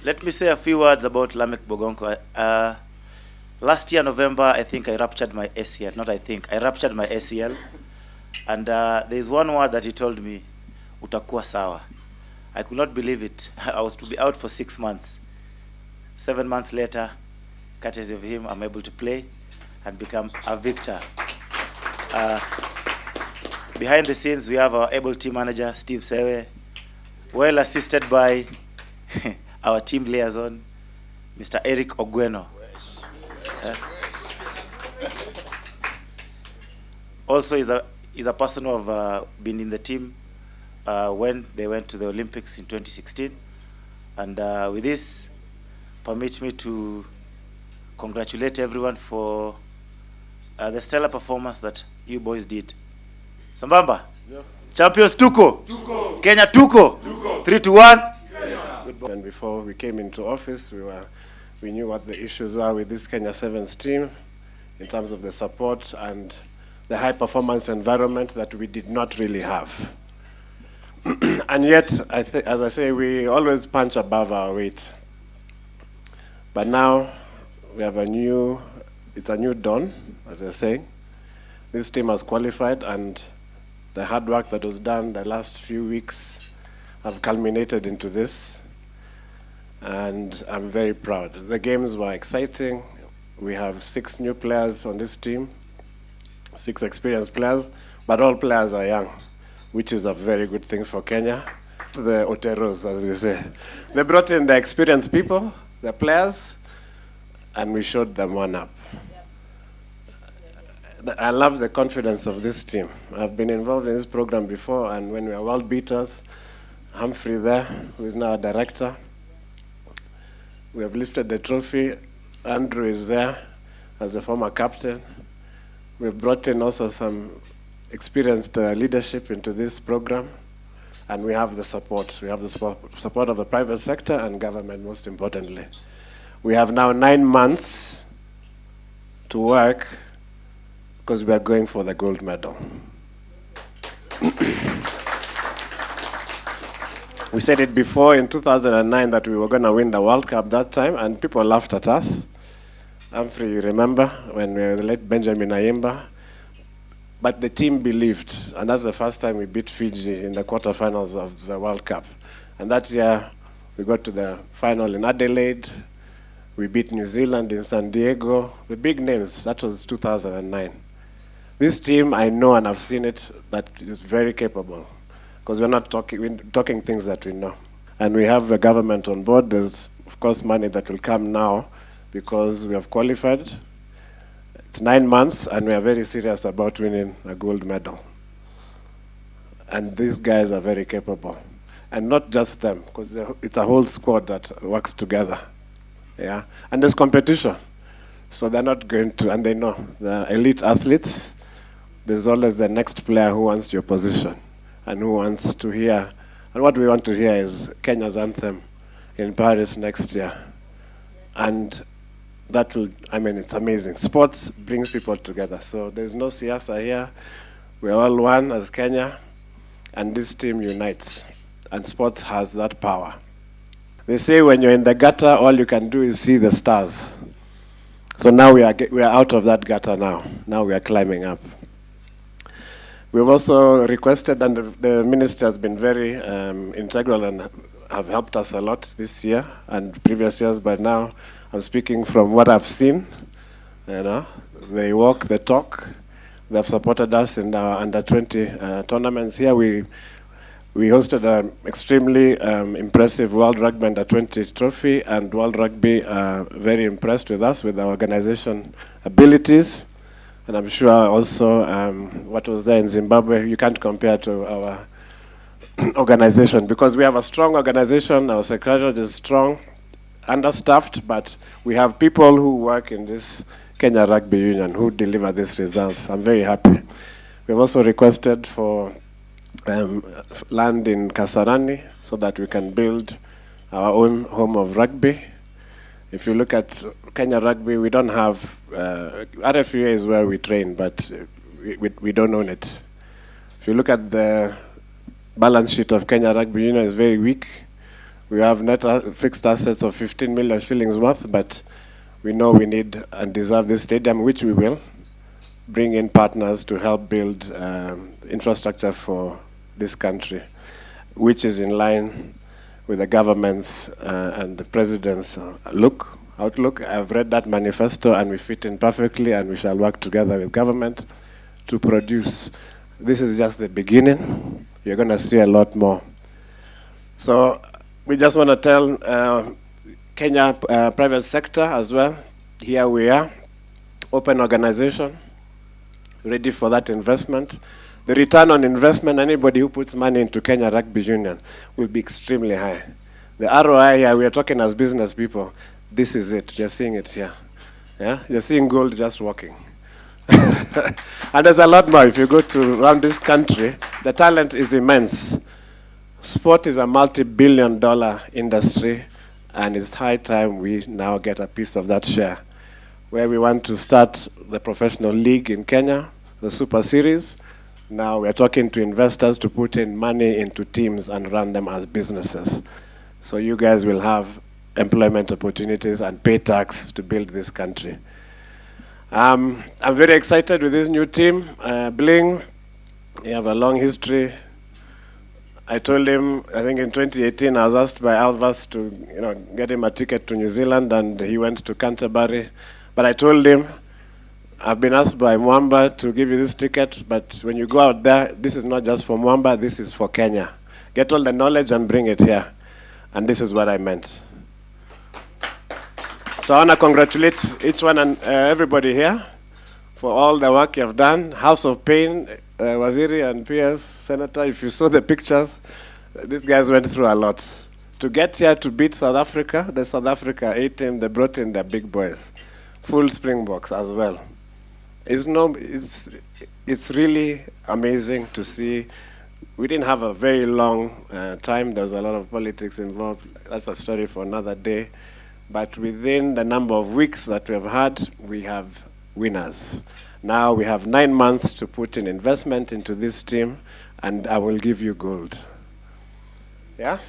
Let me say a few words about Lamek Bogonko. Last year, November, I think I ruptured my ACL. Not I think, I ruptured my ACL. And there's one word that he told me, utakuwa sawa. I could not believe it. I was to be out for 6 months. 7 months later, courtesy of him, I'm able to play and become a victor. Behind the scenes, we have our able team manager, Steve Sewe, well assisted by our team liaison, Mr. Eric Ogweno. Also is a person who have been in the team when they went to the Olympics in 2016. And with this, permit me to congratulate everyone for the stellar performance that you boys did. Sambamba? Yeah. Champions tuko? Tuko. Kenya tuko? Tuko. 3-1. And before we came into office, we knew what the issues were with this Kenya Sevens team in terms of the support and the high performance environment that we did not really have. And yet, as I say, we always punch above our weight. But now we have it's a new dawn, as we're saying. This team has qualified, and the hard work that was done the last few weeks have culminated into this. And I'm very proud. The games were exciting. We have 6 new players on this team, 6 experienced players, but all players are young, which is a very good thing for Kenya. The Oteros, as we say. They brought in the experienced people, the players, and we showed them one up. I love the confidence of this team. I've been involved in this program before, and when we were world beaters, Humphrey there, who is now a director, we have lifted the trophy. Andrew is there as a former captain. We've brought in also some experienced leadership into this program, and we have the support. We have the support of the private sector and government, most importantly. We have now 9 months to work because we are going for the gold medal. We said it before in 2009 that we were going to win the World Cup that time, and people laughed at us. Humphrey, you remember when we let Benjamin Ayimba? But the team believed, and that's the first time we beat Fiji in the quarterfinals of the World Cup. And that year, we got to the final in Adelaide. We beat New Zealand in San Diego. The big names, that was 2009. This team, I know and I've seen it, that is very capable. Because we're not talking things that we know. And we have the government on board. There's, of course, money that will come now because we have qualified. It's 9 months, and we are very serious about winning a gold medal. And these guys are very capable. And not just them, because it's a whole squad that works together. Yeah, and there's competition. So they're not going to, and they know, the elite athletes, there's always the next player who wants your position and who wants to hear. And what we want to hear is Kenya's anthem in Paris next year. And that will, I mean, it's amazing. Sports brings people together. So there's no siasa here. We're all one as Kenya, and this team unites. And sports has that power. They say when you're in the gutter, all you can do is see the stars. So now we are out of that gutter now. Now we are climbing up. We've also requested, and the minister has been very integral and have helped us a lot this year and previous years, but now I'm speaking from what I've seen. You know, they walk the talk. They've supported us in our under-20 tournaments here. We hosted an extremely impressive World Rugby Under-20 trophy, and World Rugby are very impressed with us, with our organization abilities. And I'm sure also what was there in Zimbabwe, you can't compare to our organization, because we have a strong organization. Our secretariat is strong, understaffed, but we have people who work in this Kenya Rugby Union who deliver these results. I'm very happy. We've also requested for land in Kasarani so that we can build our own home of rugby. If you look at Kenya Rugby, we don't have, RFUA is where we train, but we don't own it. If you look at the balance sheet of Kenya Rugby Union, it's very weak. We have net fixed assets of 15 million shillings worth, but we know we need and deserve this stadium, which we will. Bring in partners to help build infrastructure for this country, which is in line with the government's and the president's outlook. I've read that manifesto and we fit in perfectly, and we shall work together with government to produce. This is just the beginning. You're going to see a lot more. So we just want to tell Kenya private sector as well, here we are, open organization, ready for that investment. The return on investment, anybody who puts money into Kenya Rugby Union will be extremely high. The ROI here, we are talking as business people, this is it, you're seeing it here. Yeah? You're seeing gold just walking. And there's a lot more. If you go to around this country, the talent is immense. Sport is a multi-billion-dollar industry, and it's high time we now get a piece of that share, where we want to start the professional league in Kenya, the Super Series. Now we're talking to investors to put in money into teams and run them as businesses. So you guys will have employment opportunities and pay tax to build this country. I'm very excited with this new team. Bling, you have a long history. I told him, I think in 2018, I was asked by Alvas to get him a ticket to New Zealand, and he went to Canterbury. But I told him, I've been asked by Mwamba to give you this ticket, but when you go out there, this is not just for Mwamba, this is for Kenya. Get all the knowledge and bring it here. And this is what I meant. So I want to congratulate each one and everybody here for all the work you've done. House of Pain, Waziri and PS, Senator, if you saw the pictures, these guys went through a lot. To get here to beat South Africa, the South Africa A team, they brought in their big boys. Full Springboks as well. It's really amazing to see. We didn't have a very long time. There was a lot of politics involved. That's a story for another day. But within the number of weeks that we have had, we have winners. Now we have 9 months to put in investment into this team, and I will give you gold. Yeah?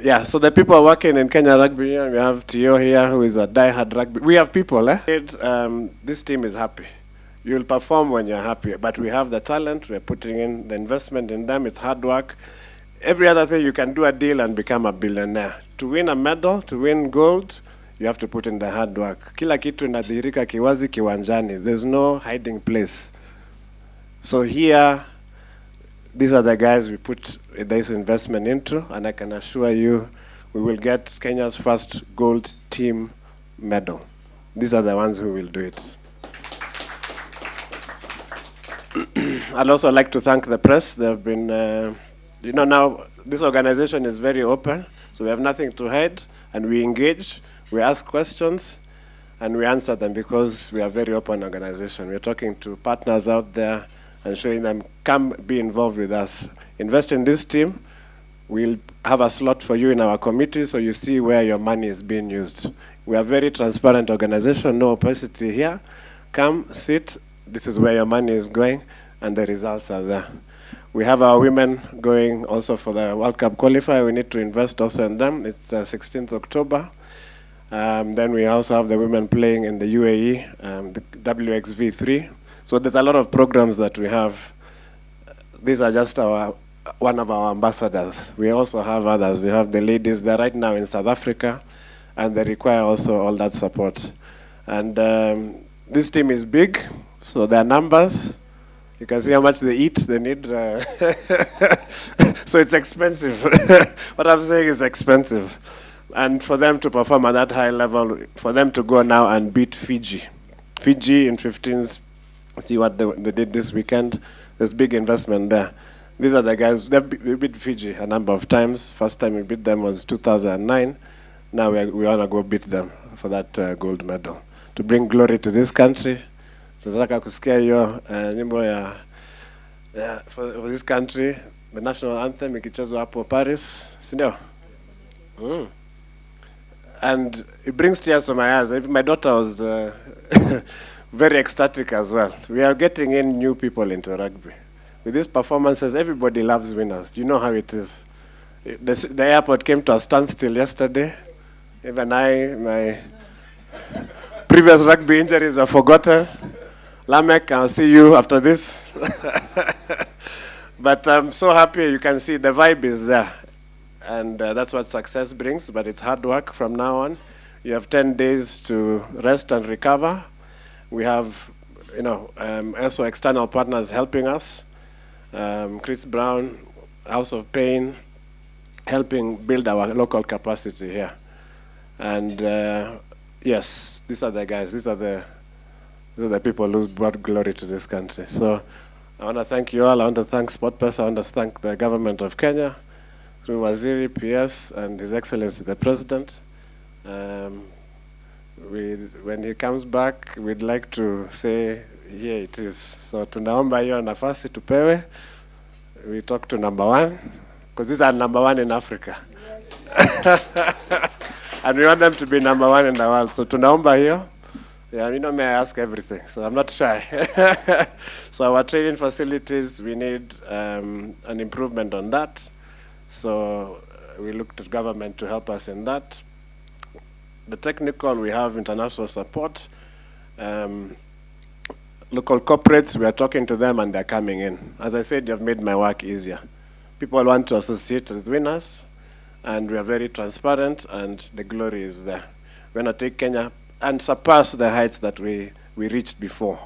Yeah, so the people working in Kenya Rugby Union, we have Tio here, who is a die-hard rugby. We have people, this team is happy. You'll perform when you're happy, but we have the talent, we're putting in the investment in them, it's hard work. Every other thing, you can do a deal and become a billionaire. To win a medal, to win gold, you have to put in the hard work. Kila kitu inadhihirika kiwazi kiwanjani. There's no hiding place. So here, these are the guys we put this investment into, and I can assure you we will get Kenya's first gold team medal. These are the ones who will do it. I'd also like to thank the press. They've been, now this organization is very open, so we have nothing to hide, and we engage, we ask questions, and we answer them because we are a very open organization. We're talking to partners out there and showing them, come be involved with us. Invest in this team. We'll have a slot for you in our committee so you see where your money is being used. We are a very transparent organization, no opacity here. Come, sit, this is where your money is going, and the results are there. We have our women going also for the World Cup qualifier. We need to invest also in them. It's 16th October. Then we also have the women playing in the UAE, the WXV3. So there's a lot of programs that we have. These are just one of our ambassadors. We also have others. We have the ladies there right now in South Africa, and they require also all that support. And this team is big, so their numbers, you can see how much they eat, they need. So it's expensive. What I'm saying is expensive. And for them to perform at that high level, for them to go now and beat Fiji. Fiji in 15s, see what they did this weekend. There's big investment there. These are the guys, we beat Fiji a number of times. First time we beat them was 2009. Now we want to go beat them for that gold medal. To bring glory to this country. Tunataka kusikia hiyo nyimbo ya for this country, the national anthem ikichezwa hapo Paris, si ndio? And it brings tears to my eyes. My daughter was very ecstatic as well. We are getting in new people into rugby. with these performances, everybody loves winners. You know how it is. The airport came to a standstill yesterday. Even my previous rugby injuries were forgotten. Lamek, I'll see you after this. But I'm so happy. You can see the vibe is there. And that's what success brings, but it's hard work from now on. You have 10 days to rest and recover. We have, also external partners helping us. Chris Brown, House of Pain, helping build our local capacity here. And yes, these are the guys. These are the people who brought glory to this country. So I want to thank you all. I want to thank SportPesa. I want to thank the government of Kenya, through Waziri, PS, and His Excellency the President. When he comes back, we'd like to say, here it is. So tunaomba hiyo nafasi tupewe. We talk to number one, because these are number one in Africa. And we want them to be number one in the world. So tunaomba hiyo. Yeah, may I ask everything, so I'm not shy. So our training facilities, we need an improvement on that. So we looked at government to help us in that. The technical, we have international support. Local corporates, we are talking to them and they're coming in. As I said, you've made my work easier. People want to associate with winners, and we are very transparent, and the glory is there. We're going to take Kenya and surpass the heights that we reached before.